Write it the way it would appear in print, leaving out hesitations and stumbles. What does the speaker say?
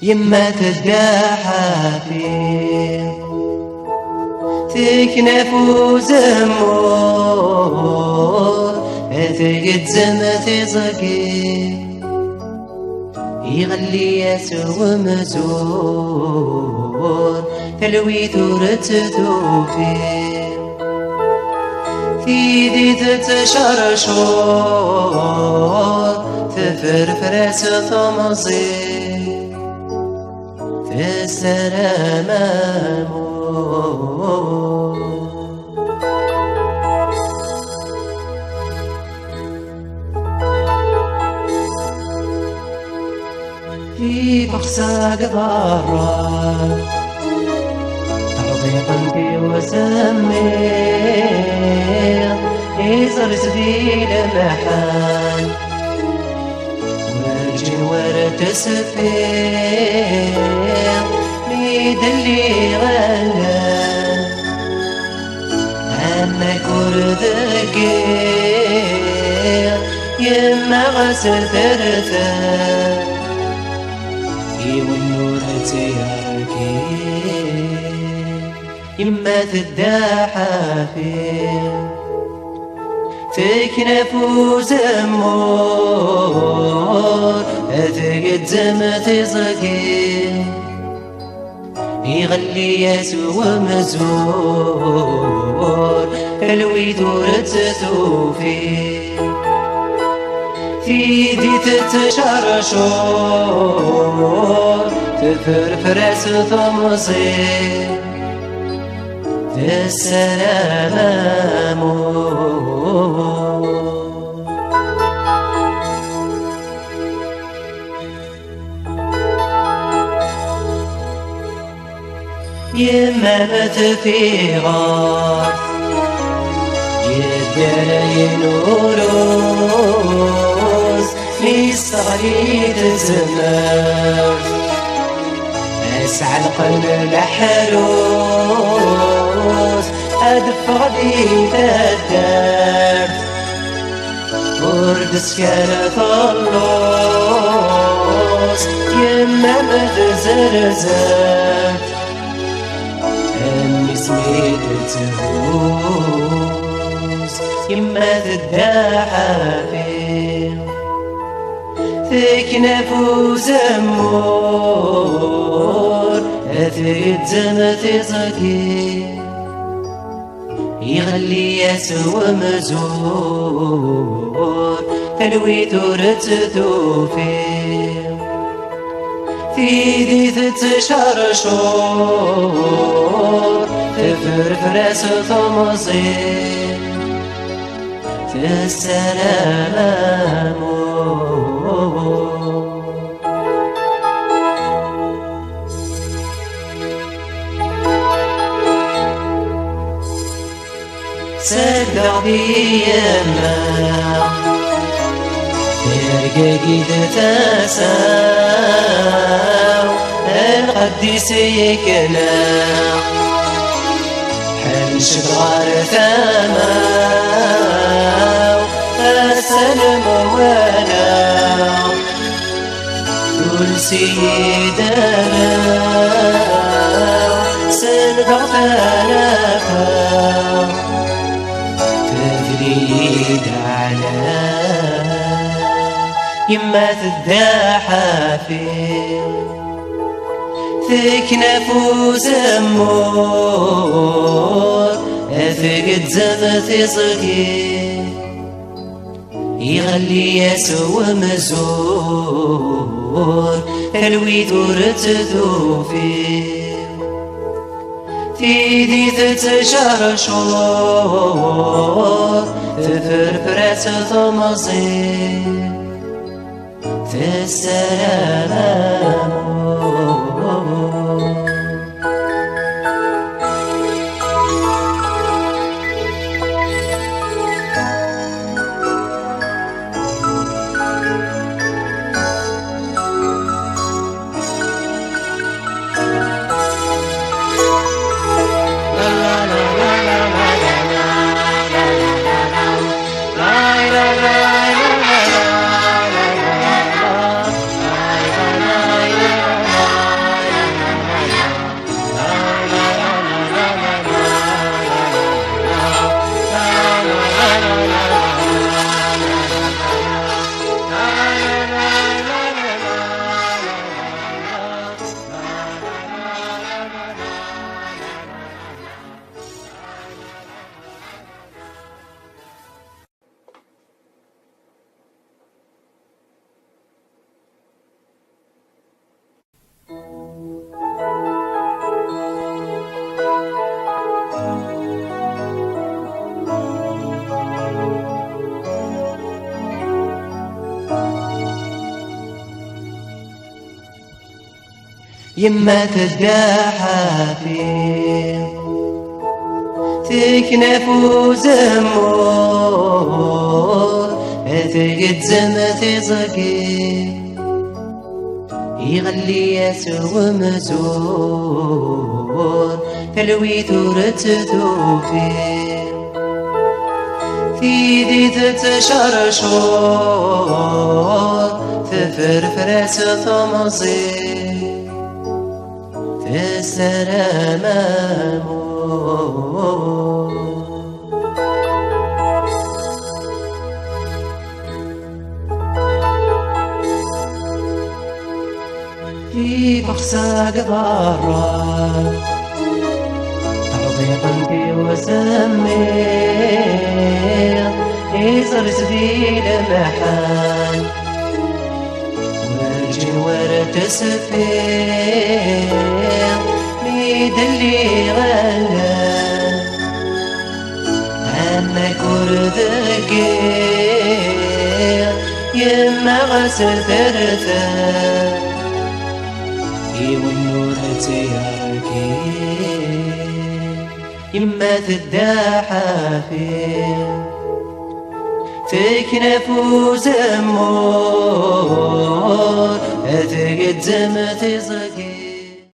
يما تداحافي تكنف وزمور أثقت زمتي زقي يغلي يسوى مزور تلوي ثورة توفي ثيدي تتشرشور تفرفر ستمزي السلام في بخساق ضارة أرضي قلبي وسمير يزر سبيل محال ورجل ورد سفير ميد اللي غنى أما كرد القير يما غسل ثرثا والنور تياركي يما تداحافي تكنف وزمور أثقت زمتي زقي يغلي يسوى مزور الوي ثورة توفي ثيدي تتشرشور تفرفر ستمصير السلام يما مات في غاف يدرين وروس مستغريد الزمان أسعى القلب الحروس أدف غديد الدار ورد سكالة اللوس يما متزرزات أمي سميت تهوس يما تداحافي تكنف وزمور أثقت زمتي زقي يغلي يسوى مزور تلوي ثورة توفي ثيدي تتشرشور تفرفر ستمصير السلام سدع بيما ترقاقي تتساو القديس يكنا حنش بغار ثماو السلم وانا كل سيدنا سنبغ ثلاثة تفريد على يما تداحافي تكنف وزمور أثقت زمتي زقي يغلي يسوى مزور الوي ثورة توفي ثيدي تتشرشور تفرفر ستمصير السلام يما تداحافي تكنف وزمور تقد زمتي زقي يغلي يسوى مزور تلويت ورتثوفي في دي تتشرشور تفرفر ستمصي في السلام في بخساق ضارة تعضي قلبي وسمير يزر سبيل محال ورجل ورد سفير ميد اللي غلا أما كردقير يما غسل ثرثر والنور تياركي يما تداحافي تكنف وزمور تقد زمتي زقي